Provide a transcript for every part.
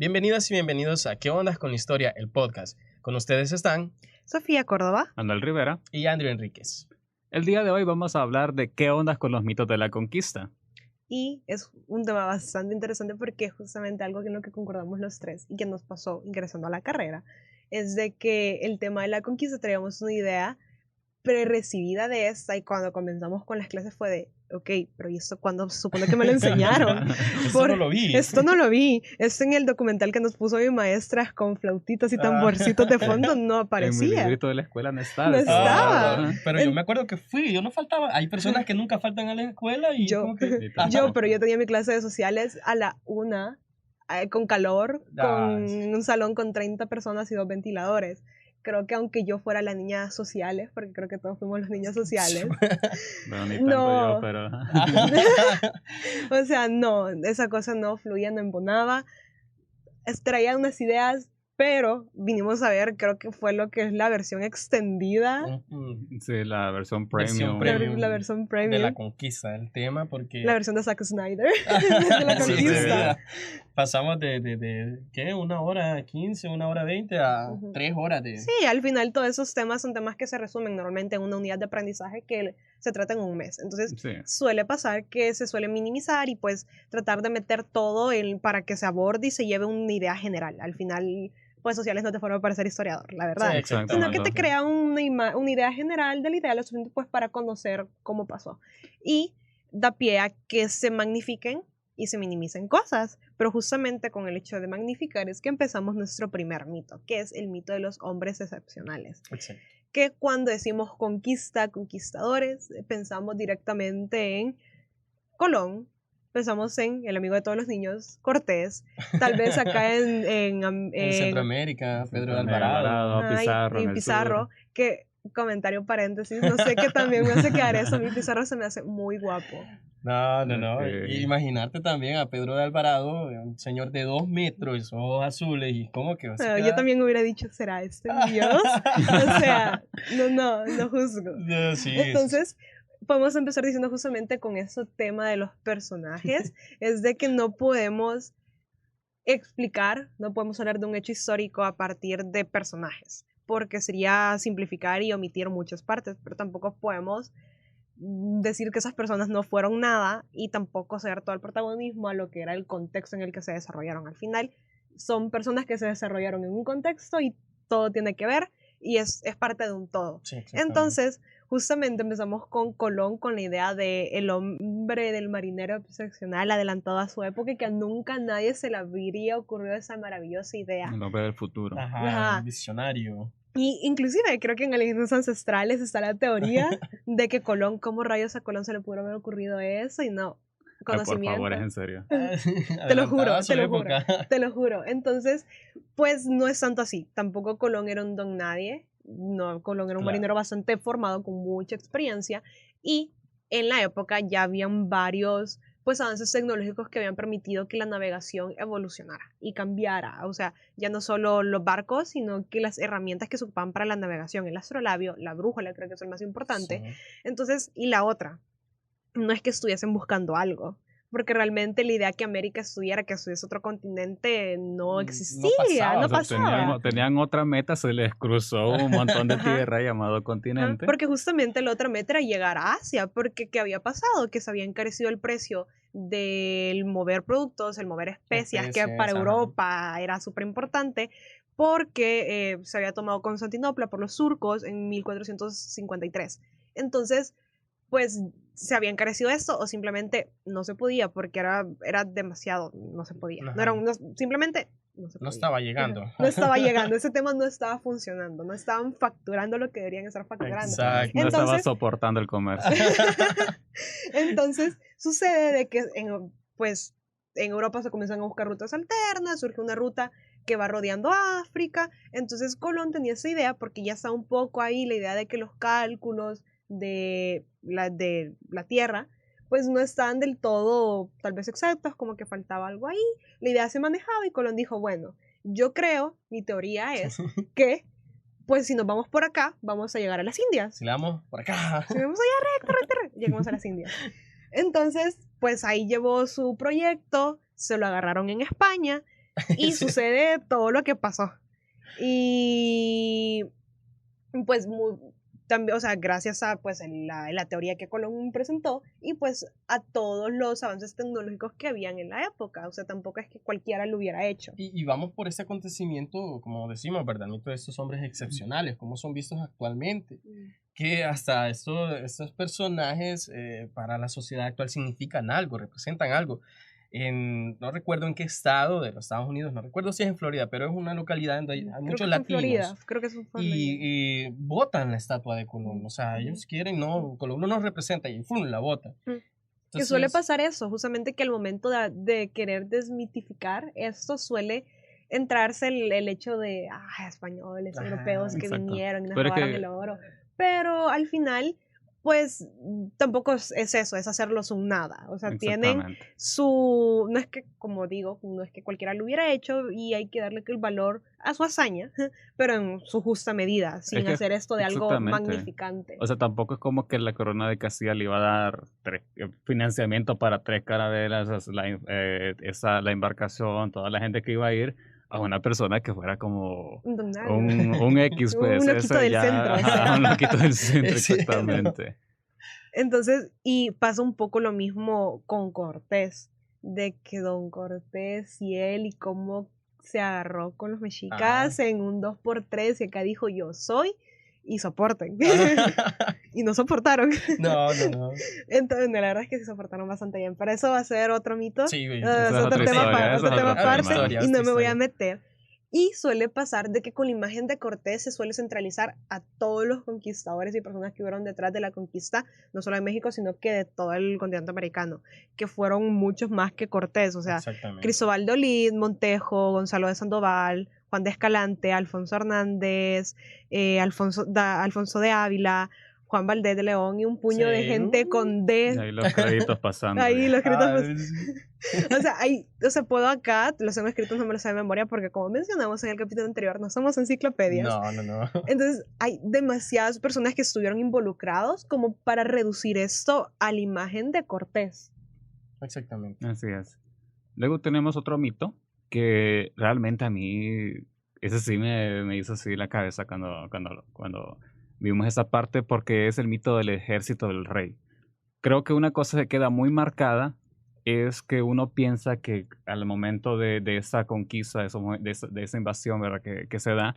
Bienvenidas y bienvenidos a ¿Qué ondas con la historia? El podcast. Con ustedes están Sofía Córdoba, Manuel Rivera. y Andrew Enríquez. El día de hoy vamos a hablar de qué ondas con los mitos de la conquista. y es un tema bastante interesante porque es justamente algo en lo que concordamos los tres y que nos pasó ingresando a la carrera, es de que el tema de la conquista traíamos una idea prerecibida de esta y cuando comenzamos con las clases fue de, ok, pero ¿y esto cuándo se supone que me lo enseñaron? Esto no lo vi. Esto no lo vi. Esto en el documental que nos puso mi maestra con flautitas y tamborcitos de fondo no En mi aparecía. librito de la escuela no estaba. No estaba. Pero yo me acuerdo que fui, yo no faltaba. Hay personas que nunca faltan a la escuela y Yo- como que... Pero yo tenía mi clase de sociales a la 1, con calor, con un salón con 30 personas y 2 ventiladores. Creo que aunque yo fuera la niña sociales, porque creo que todos fuimos los niños sociales, Bueno, ni tanto No. yo, pero... o sea, no, esa cosa no fluía, no embonaba. Traía unas ideas, pero vinimos a ver, creo que fue lo que es la versión extendida, Sí, la versión Versión premium. premium. la versión de premium, la conquista, el tema, porque... la versión de Zack Snyder, de la Sí, conquista. pasamos de ¿qué? 1 hora 15, 1 hora 20 a Ujú. 3 horas de... Sí, al final todos esos temas son temas que se resumen normalmente en una unidad de aprendizaje que se trata en un mes. Entonces, Sí. suele pasar que se suele minimizar y pues tratar de meter todo para que se aborde y se lleve una idea general. Al final, pues sociales no te forma para ser historiador, la verdad. Sí, Exacto. Sino que te Entonces, crea una idea general de la idea, lo suficiente pues para conocer cómo pasó. Y da pie a que se magnifiquen y se minimicen cosas. Pero justamente con el hecho de magnificar es que empezamos nuestro primer mito, que es el mito de los hombres excepcionales. Exacto. Que cuando decimos conquista, conquistadores, pensamos directamente en Colón, pensamos en el amigo de todos los niños, Cortés, tal vez acá En Centroamérica, Pedro de Alvarado. Ajá, Pizarro. y en el Pizarro, sur. que, comentario paréntesis, no sé qué también me hace quedar eso, a mí Pizarro se me hace muy guapo. No. Ok. Y imaginarte también a Pedro de Alvarado, un señor de 2 metros, ojos azules, y como que... Pero yo también hubiera dicho, ¿será este Dios? O sea, no juzgo. No, sí, Entonces, podemos empezar diciendo justamente con ese tema de los personajes, es de que no podemos explicar, no podemos hablar de un hecho histórico a partir de personajes, porque sería simplificar y omitir muchas partes, pero tampoco podemos decir que esas personas no fueron nada y tampoco ceder todo el protagonismo a lo que era el contexto en el que se desarrollaron. Al final, son personas que se desarrollaron en un contexto y todo tiene que ver y es parte de un todo. sí, exactamente. Entonces, justamente empezamos con Colón, con la idea de el hombre del marinero excepcional, adelantado a su época y que nunca a nadie se le habría ocurrido esa maravillosa idea. El hombre del futuro. Ajá, Ajá. un visionario. Y inclusive creo que en Alienígenas Ancestrales está la teoría de que Colón, ¿cómo rayos a Colón se le pudo haber ocurrido eso? Y no, Ay, por conocimiento. favor, es en serio. Te lo juro, Adelantado a su te lo juro, época. te lo juro. Entonces, pues no es tanto así. Tampoco Colón era un don nadie. No, Colón era un Claro. marinero bastante formado, con mucha experiencia. Y en la época ya habían varios pues avances tecnológicos que habían permitido que la navegación evolucionara y cambiara. O sea, ya no solo los barcos, sino que las herramientas que se ocupaban para la navegación, el astrolabio, la brújula, creo que es el más importante. Sí. Entonces, y la otra, no es que estuviesen buscando algo, porque realmente la idea que América estuviese otro continente no existía, pasaba, no o sea, pasaba. Tenían otra meta, se les cruzó un montón de Ajá. tierra llamado Ajá, continente. porque justamente la otra meta era llegar a Asia, porque ¿qué había pasado? Que se había encarecido el precio del mover productos, el mover especias, que Especies, para ajá. Europa era súper importante, porque se había tomado Constantinopla por los turcos en 1453. Entonces, pues se había encarecido esto o simplemente no se podía porque era demasiado, no se podía. Ajá. No era simplemente no se podía. No estaba llegando. No estaba llegando, ese tema no estaba funcionando, no estaban facturando lo que deberían estar facturando. Exacto. No estaba Entonces- soportando el comercio. Entonces sucede de que pues en Europa se comienzan a buscar rutas alternas, surge una ruta que va rodeando África, entonces Colón tenía esa idea porque ya está un poco ahí la idea de que los cálculos de la Tierra pues no estaban del todo tal vez exactos, como que faltaba algo ahí, la idea se manejaba y Colón dijo, bueno, yo creo, mi teoría es que pues si nos vamos por acá, vamos a llegar a las Indias. Si le damos por acá. Si vamos allá recto, llegamos a las Indias. Entonces, pues ahí llevó su proyecto, se lo agarraron en España y Sí. sucede todo lo que pasó. Y pues también, o sea, gracias a pues la teoría que Colón presentó y pues a todos los avances tecnológicos que habían en la época, o sea, tampoco es que cualquiera lo hubiera hecho. Y vamos por ese acontecimiento, como decimos, ¿verdad? El mito de estos hombres excepcionales, cómo son vistos actualmente. Que hasta estos personajes para la sociedad actual significan algo, representan algo. No recuerdo en qué estado de los Estados Unidos, no recuerdo si es en Florida, pero es una localidad donde hay Creo muchos que fue en Florida, latinos creo que eso fue en Florida. y botan la estatua de Colón. O sea, ellos quieren, no, Colón no nos representa y ¡fum! La botan. Que suele Entonces, pasar eso, justamente que al momento de querer desmitificar esto suele entrarse el hecho de españoles, Ajá, europeos que exacto. vinieron y nos Pero es robaron que el oro. Pero al final, pues tampoco es eso, es hacerlos un nada. O sea, tienen exactamente. su... No es que, como digo, no es que cualquiera lo hubiera hecho y hay que darle el valor a su hazaña, pero en su justa medida, sin que hacer esto de algo exactamente. magnificante. O sea, tampoco es como que la corona de Castilla le iba a dar financiamiento para 3 carabelas, la embarcación, toda la gente que iba a ir, a una persona que fuera como Don algo. un X, pues. Un loquito eso del ya, centro, o ajá, sea. un loquito del centro, Sí, exactamente. Entonces, y pasa un poco lo mismo con Cortés, de que Don Cortés y él y cómo se agarró con los mexicas en un 2x3 y acá dijo yo soy y soporten. Y no soportaron. No, no, no. Entonces, la verdad es que sí soportaron bastante bien. Pero eso va a ser otro mito. Sí, Esa es Es otro otra tema, historia, ese otro es tema otro aparte tema. y no me voy a meter. Y suele pasar de que con la imagen de Cortés se suele centralizar a todos los conquistadores y personas que hubieron detrás de la conquista, no solo de México, sino que de todo el continente americano, que fueron muchos más que Cortés. O sea, Exactamente. Cristóbal de Olid, Montejo, Gonzalo de Sandoval, Juan de Escalante, Alfonso Hernández, Alfonso de Ávila, Juan Valdés de León y un puño de Sí, gente con D. Y ahí los créditos pasando. Ahí los créditos. sí. O sea, puedo acá, los tengo escritos, no me los sé de memoria, porque como mencionamos en el capítulo anterior, no somos enciclopedias. No, no, no. Entonces, hay demasiadas personas que estuvieron involucrados como para reducir esto a la imagen de Cortés. Exactamente. Así es. Luego tenemos otro mito que realmente a mí, ese sí me hizo así la cabeza cuando vimos esa parte, porque es el mito del ejército del rey. Creo que una cosa que queda muy marcada es que uno piensa que al momento de esa conquista, de esa invasión, ¿verdad? Que se da,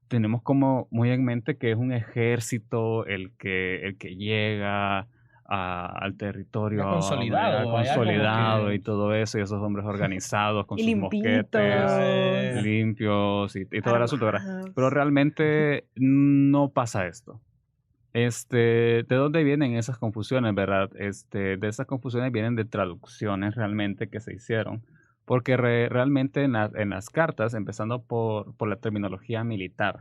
tenemos como muy en mente que es un ejército el que llega al territorio Consolidado, vaya, como consolidado que- y todo eso, y esos hombres organizados con Y sus limpitos. mosquetes limpios y todo el asunto, ¿verdad? armados. Pero realmente no pasa esto. ¿De dónde vienen esas confusiones, verdad? De esas confusiones vienen de traducciones realmente que se hicieron. Porque realmente en las cartas, empezando por la terminología militar,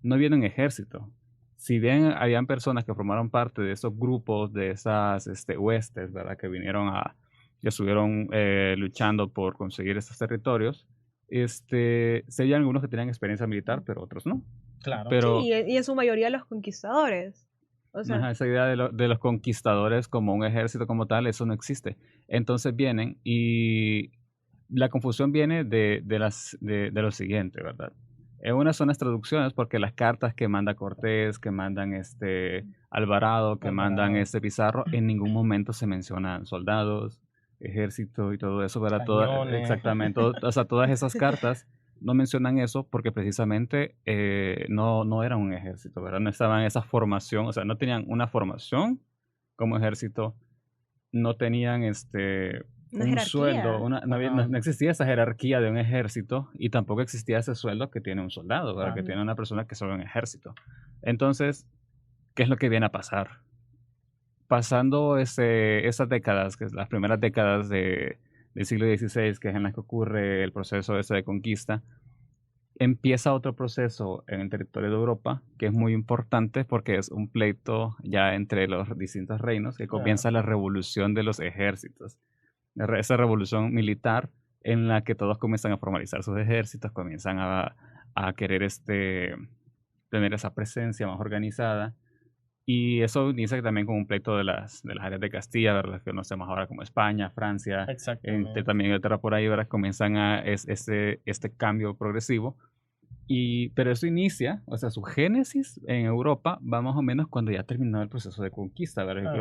no viene un ejército. Si bien habían personas que formaron parte de esos grupos, de esas huestes, ¿verdad? Que que estuvieron luchando por conseguir estos territorios, sí había algunos que tenían experiencia militar, pero otros no. Claro. Pero Sí, y en su mayoría los conquistadores. O sea, ajá, esa idea de los conquistadores como un ejército como tal, eso no existe. Entonces vienen y la confusión viene de lo siguiente, ¿verdad? En una son las traducciones porque las cartas que manda Cortés, que mandan Alvarado, que mandan Alvarado. Pizarro, en ningún momento se mencionan soldados, ejército y todo eso, ¿verdad? Cañones. Exactamente, o sea, todas esas cartas no mencionan eso porque precisamente no eran un ejército, ¿verdad? No estaban en esa formación, o sea, no tenían una formación como ejército, no tenían una un jerarquía. sueldo, Ajá. no existía esa jerarquía de un ejército y tampoco existía ese sueldo que tiene un soldado, ¿verdad? Que Ujú. tiene una persona que solo un ejército. Entonces, ¿qué es lo que viene a pasar? Pasando esas décadas, que es las primeras décadas del siglo XVI, que es en las que ocurre el proceso ese de conquista, empieza otro proceso en el territorio de Europa que es muy importante porque es un pleito ya entre los distintos reinos que comienza la revolución de los ejércitos. Esa revolución militar en la que todos comienzan a formalizar sus ejércitos, comienzan a querer tener esa presencia más organizada Y eso inicia también con un pleito de las áreas de Castilla, ¿verdad? Que conocemos ahora como España, Francia, Exactamente. también Inglaterra por ahí, ¿verdad? Comienzan este cambio progresivo. Pero eso inicia, o sea, su génesis en Europa va más o menos cuando ya terminó el proceso de conquista, ¿verdad?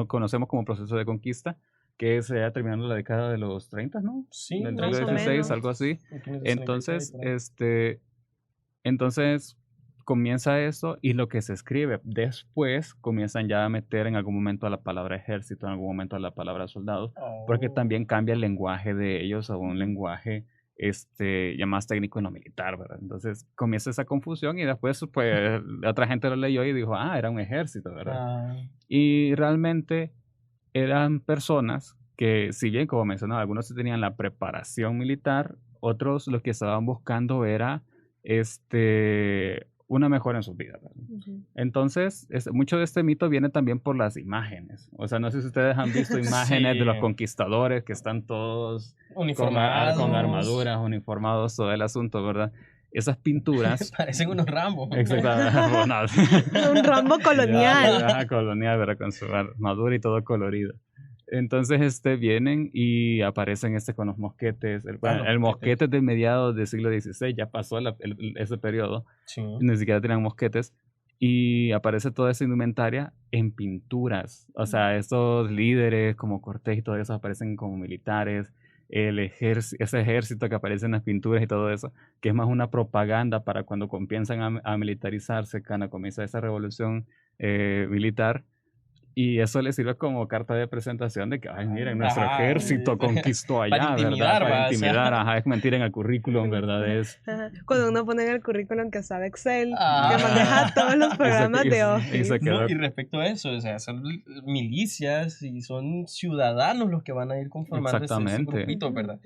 Conocemos como proceso de conquista, que se ha terminando la década de los 30, ¿no? Sí, Del más siglo o XVI, menos. algo así. 1536, Entonces, por ahí. entonces comienza eso y lo que se escribe después comienzan ya a meter en algún momento a la palabra ejército, en algún momento a la palabra soldado, porque Oh. también cambia el lenguaje de ellos a un lenguaje ya más técnico y no militar, ¿verdad? Entonces comienza esa confusión y después pues otra gente lo leyó y dijo, era un ejército, ¿verdad? Ah, Y realmente eran personas que, si bien, como mencionaba, algunos sí tenían la preparación militar, otros lo que estaban buscando era una mejora en sus vidas, ¿verdad? Ujú. Entonces, mucho de este mito viene también por las imágenes. O sea, no sé si ustedes han visto imágenes de los Sí. conquistadores que están todos con Uniformados. armaduras, uniformados, todo el asunto, ¿verdad? Esas pinturas. Parecen unos Rambo. Exactamente. Bueno, Un Rambo colonial. Ajá, colonial, ¿verdad? Con su armadura y todo colorido. Entonces, vienen y aparecen con los mosquetes. Los El mosquetes. mosquete es de mediados del siglo XVI, ya pasó ese periodo. Sí. Ni siquiera tenían mosquetes. Y aparece toda esa indumentaria en pinturas. O sea, estos líderes como Cortés y todo eso aparecen como militares. Ese ejército que aparece en las pinturas y todo eso, que es más una propaganda para cuando comienzan a militarizarse, cuando comienza esa revolución militar. Y eso le sirve como carta de presentación de que, ay, miren, nuestro Ajá, ejército conquistó allá, para intimidar, ¿verdad? Para va, o sea. intimidar, ajá, es mentir en el currículum, ¿verdad? Ajá. Cuando uno pone en el currículum que sabe Excel, Ah. que maneja todos los programas de y Office. se quedó. No, y respecto a eso, o sea, son milicias y son ciudadanos los que van a ir conformando ese Exactamente. grupito, ¿verdad?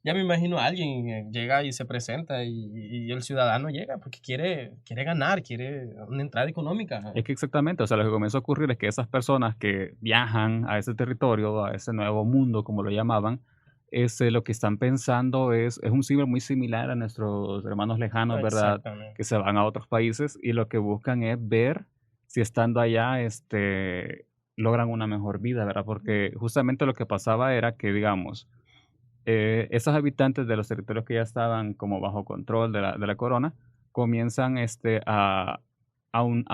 Ya me imagino a alguien llega y se presenta y el ciudadano llega porque quiere ganar, quiere una entrada económica. Es que exactamente, o sea, lo que comienza a ocurrir es que esas personas que viajan a ese territorio, a ese nuevo mundo, como lo llamaban, lo que están pensando es un símbolo muy similar a nuestros hermanos lejanos, ¿verdad? Exactamente. Que se van a otros países y lo que buscan es ver si estando allá, logran una mejor vida, ¿verdad? Porque justamente lo que pasaba era que, digamos, esos habitantes de los territorios que ya estaban como bajo control de la corona, comienzan a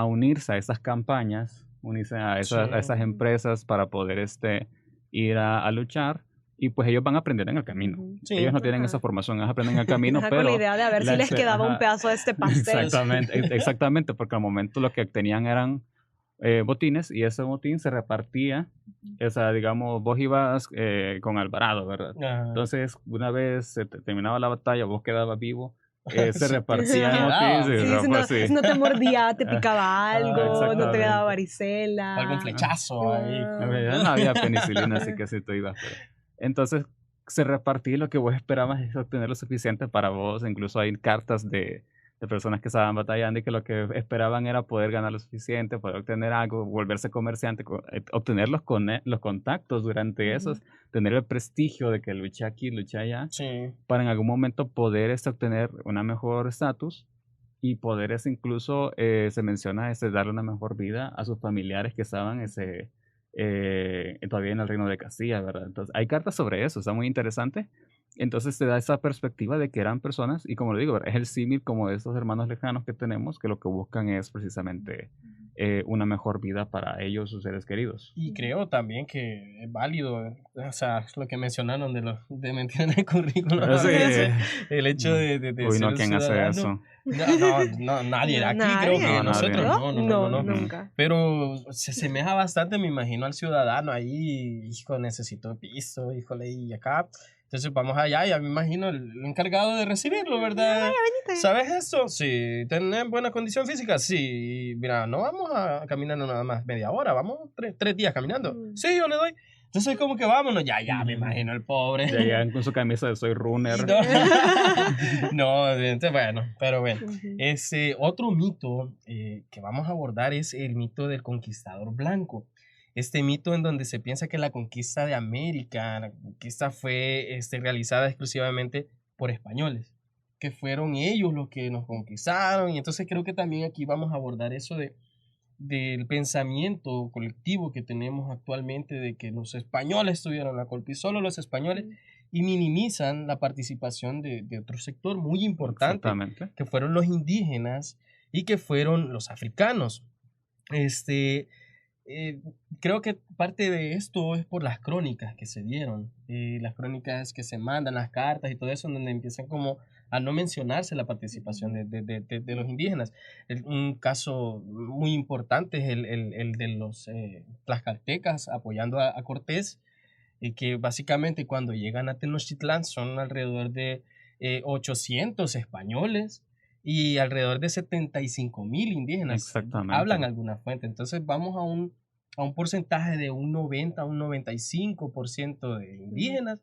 unirse a esas campañas, unirse a esas empresas para poder ir a luchar. Y pues ellos van a aprender en el camino. Sí, ellos no tienen ajá. esa formación, ellos aprenden en el camino, Ajá, pero con la idea de a ver si les quedaba un pedazo de este pastel. Exactamente, porque al momento lo que tenían eran botines y ese botín se repartía, o sea, digamos, vos ibas con Alvarado, ¿verdad? Ajá. Entonces, una vez se terminaba la batalla, vos quedabas vivo, se Sí, repartían quedaba. botines. Sí, si no te mordía, te picaba algo, no te exactamente. daba varicela. Algún flechazo ahí. No había penicilina, así que sí tú ibas. Entonces, se repartía y lo que vos esperabas es obtener lo suficiente para vos. Incluso hay cartas de personas que estaban batallando y que lo que esperaban era poder ganar lo suficiente, poder obtener algo, volverse comerciante, obtener los contactos durante esos, tener el prestigio de que luché aquí, luché allá, Sí. para en algún momento poder obtener una mejor estatus y poder incluso, se menciona, darle una mejor vida a sus familiares que estaban todavía en el reino de Castilla, ¿verdad? Entonces, hay cartas sobre eso, está muy interesante. Entonces te da esa perspectiva de que eran personas, y como lo digo, es el símil como de esos hermanos lejanos que tenemos, que lo que buscan es precisamente una mejor vida para ellos, sus seres queridos. Y creo también que es válido, o sea, lo que mencionaron de mentir en el currículum. Sí. El hecho de Uy, ser no, un ¿quién hace ciudadano. eso? No, nadie de aquí, Nadie. creo que No, nosotros. nadie. No. Nunca. Pero se asemeja bastante, me imagino, al ciudadano ahí, hijo, necesito piso, híjole, y acá. Entonces vamos allá, ya me imagino el encargado de recibirlo, ¿verdad? ¿Sabes eso? Sí. ¿Tenés buena condición física? Sí. Mira, no vamos a caminar nada más media hora, vamos 3 días caminando. Sí, yo le doy. Entonces como que vámonos, ya, me imagino el pobre. Ya llegan con su camisa de soy runner. No, bueno, pero bueno. Ese otro mito que vamos a abordar es el mito del conquistador blanco. Este mito en donde se piensa que la conquista de América, la conquista fue realizada exclusivamente por españoles, que fueron ellos los que nos conquistaron. Y entonces creo que también aquí vamos a abordar eso de del pensamiento colectivo que tenemos actualmente de que los españoles tuvieron la culpa y solo los españoles, y minimizan la participación de otro sector muy importante, Exactamente. que fueron los indígenas y que fueron los africanos. Este, eh, Creo que parte de esto es por las crónicas que se dieron, las crónicas que se mandan, las cartas y todo eso, en donde empiezan como a no mencionarse la participación de los indígenas. Un caso muy importante es el de los tlaxcaltecas apoyando a Cortés, que básicamente cuando llegan a Tenochtitlán son alrededor de 800 españoles y alrededor de 75,000 indígenas. Exactamente. Hablan alguna fuente. Entonces vamos a un porcentaje de un 90 a un 95% de indígenas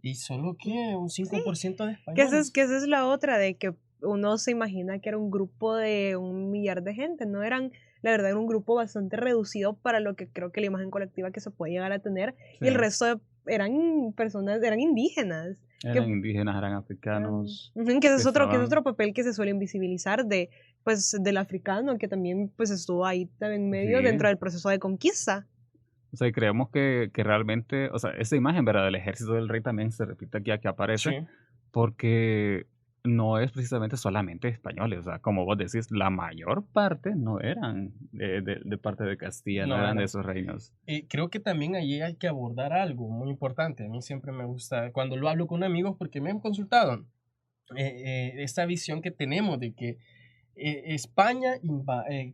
y solo que un 5% de españoles. Que esa es la otra, de que uno se imagina que era un grupo de 1 millar de gente, no eran, la verdad, era un grupo bastante reducido para lo que creo que la imagen colectiva que se puede llegar a tener, y el resto eran personas, eran indígenas. Eran indígenas, eran africanos. Que ese es otro papel que se suele invisibilizar pues, del africano, que también pues, estuvo ahí en medio dentro del proceso de conquista. O sea, y creemos que realmente, o sea, esa imagen, ¿verdad?, del ejército del rey también se repite aquí aparece, Sí. porque no es precisamente solamente españoles, o sea, como vos decís, la mayor parte no eran de parte de Castilla, no eran de esos reinos. Creo que también allí hay que abordar algo muy importante. A mí siempre me gusta, cuando lo hablo con amigos, porque me han consultado, esta visión que tenemos de que España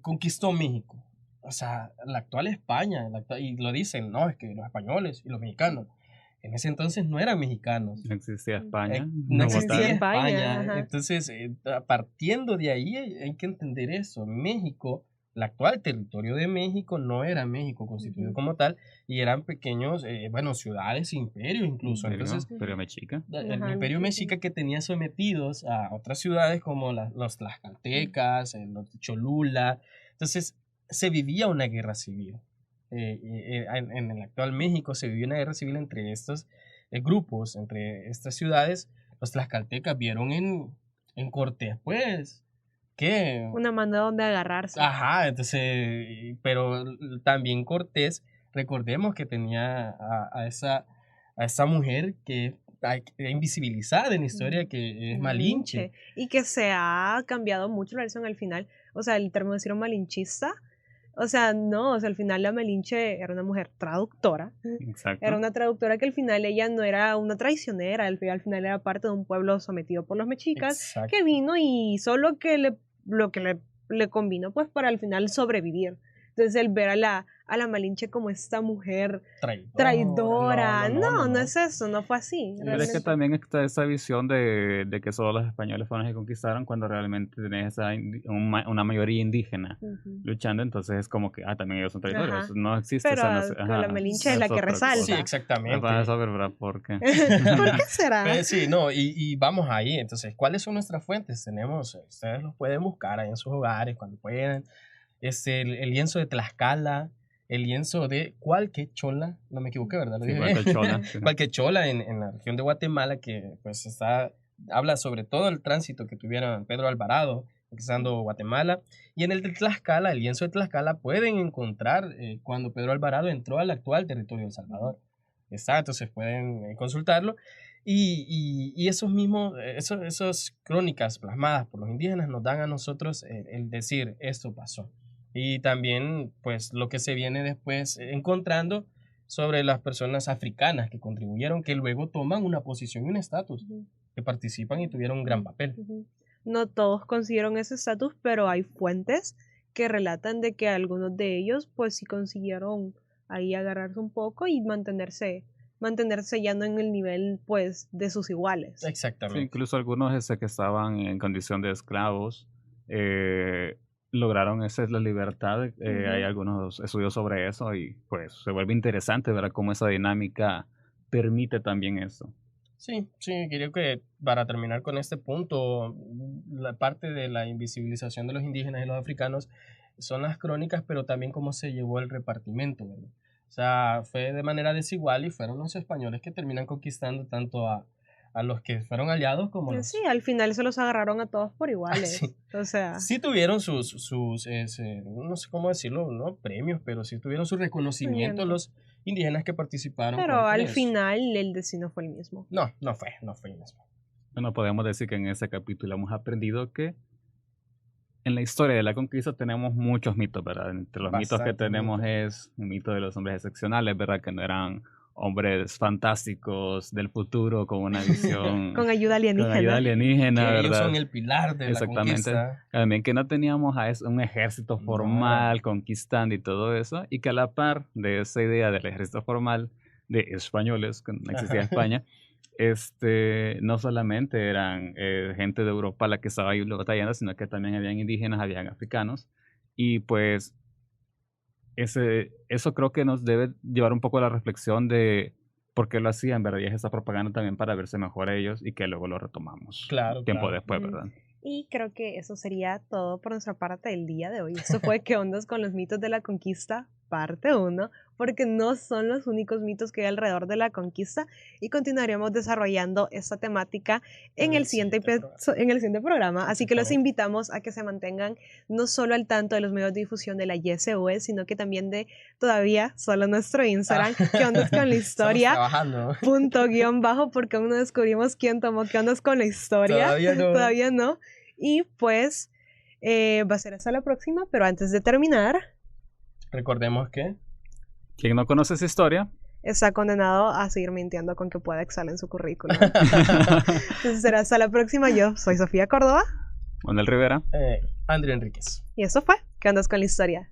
conquistó México. O sea, la actual España, y lo dicen, no, es que los españoles y los mexicanos, en ese entonces no eran mexicanos. No existía España. No existía España. España. Entonces, partiendo de ahí, hay que entender eso. México, el actual territorio de México, no era México constituido como tal, y eran pequeños, bueno, ciudades, imperios incluso. Entonces, Imperio Mexica. el Imperio Mexica que tenía sometidos a otras ciudades como los tlaxcaltecas, los de Cholula. Entonces, se vivía una guerra civil. En el actual México se vivía una guerra civil entre estos grupos, entre estas ciudades. Los tlaxcaltecas vieron en Cortés, pues, que... Una mano donde agarrarse. Ajá, entonces, pero también Cortés, recordemos que tenía a esa mujer que es invisibilizada en la historia, que es Malinche. Y que se ha cambiado mucho la versión al final. O sea, el término de decir malinchista. O sea, no, o sea, al final la Malinche era una mujer traductora. Exacto. Era una traductora que al final ella no era una traicionera, al final era parte de un pueblo sometido por los mexicas. Exacto. Que vino y hizo lo que le convino pues para al final sobrevivir. Entonces el ver a la Malinche como esta mujer traidora. No es eso, no fue así. Pero es que también está esa visión de que solo los españoles fueron los que conquistaron, cuando realmente tenés una mayoría indígena luchando, entonces es como que, también ellos son traidores. Ajá. No existe pero la Malinche es la que resalta. Sí, exactamente. Vas a saber, ¿verdad? ¿Por qué? ¿Por qué será? Pues sí, no, y vamos ahí. Entonces, ¿cuáles son nuestras fuentes? Ustedes los pueden buscar ahí en sus hogares cuando puedan. El lienzo de Tlaxcala, el lienzo de Cualquechola, no me equivoqué, ¿verdad? Sí, Cualquechola. Sí. Cualquechola en la región de Guatemala, que pues habla sobre todo el tránsito que tuvieron Pedro Alvarado, conquistando Guatemala. Y en el de Tlaxcala, el lienzo de Tlaxcala, pueden encontrar cuando Pedro Alvarado entró al actual territorio de El Salvador. Entonces pueden consultarlo. Y esos mismos, esas crónicas plasmadas por los indígenas nos dan a nosotros el decir, esto pasó. Y también, pues, lo que se viene después encontrando sobre las personas africanas que contribuyeron, que luego toman una posición y un estatus, que participan y tuvieron un gran papel. No todos consiguieron ese estatus, pero hay fuentes que relatan de que algunos de ellos, pues, sí consiguieron ahí agarrarse un poco y mantenerse ya no en el nivel, pues, de sus iguales. Exactamente. Sí, incluso algunos que estaban en condición de esclavos lograron la libertad. Hay algunos estudios sobre eso y pues se vuelve interesante ver cómo esa dinámica permite también eso. Sí, creo que para terminar con este punto, la parte de la invisibilización de los indígenas y los africanos son las crónicas, pero también cómo se llevó el repartimiento, ¿verdad? O sea, fue de manera desigual y fueron los españoles que terminan conquistando tanto a a los que fueron aliados como los... Sí, al final se los agarraron a todos por iguales. Sí. O sea, Sí tuvieron sus no sé cómo decirlo, no premios, pero sí tuvieron su reconocimiento los indígenas que participaron. pero al eso. final el destino fue el mismo. No fue el mismo. Bueno, podemos decir que en ese capítulo hemos aprendido que en la historia de la conquista tenemos muchos mitos, ¿verdad? Entre los mitos que Bastante tenemos es el mito de los hombres excepcionales, ¿verdad? Que no eran hombres fantásticos del futuro con una visión... Con ayuda alienígena. Con ayuda alienígena, Que ¿verdad? ellos son el pilar de la conquista. También que no teníamos un ejército formal conquistando y todo eso, y que a la par de esa idea del ejército formal de españoles, que no existía España, no solamente eran gente de Europa la que estaba ahí batallando, sino que también habían indígenas, habían africanos, y pues eso creo que nos debe llevar un poco a la reflexión de por qué lo hacían, ¿verdad? Y es esa propaganda también para verse mejor ellos y que luego lo retomamos tiempo después, ¿verdad? Y creo que eso sería todo por nuestra parte del día de hoy. Esto fue ¿Qué ondas con los mitos de la conquista? Parte 1, porque no son los únicos mitos que hay alrededor de la conquista y continuaremos desarrollando esta temática en el siguiente programa. Así que los invitamos a que se mantengan no solo al tanto de los medios de difusión de la YSUE, sino que también de todavía solo nuestro Instagram, ¿Qué ondas con la historia? _, porque aún no descubrimos quién tomó ¿Qué ondas con la historia? Todavía no. Y pues va a ser hasta la próxima, pero antes de terminar, recordemos que quien no conoce esa historia está condenado a seguir mintiendo con que pueda exhalar en su currículum. Entonces será hasta la próxima. Yo soy Sofía Córdoba. Manuel Rivera. Andrea Enríquez. Y eso fue ¿Qué ondas con la historia?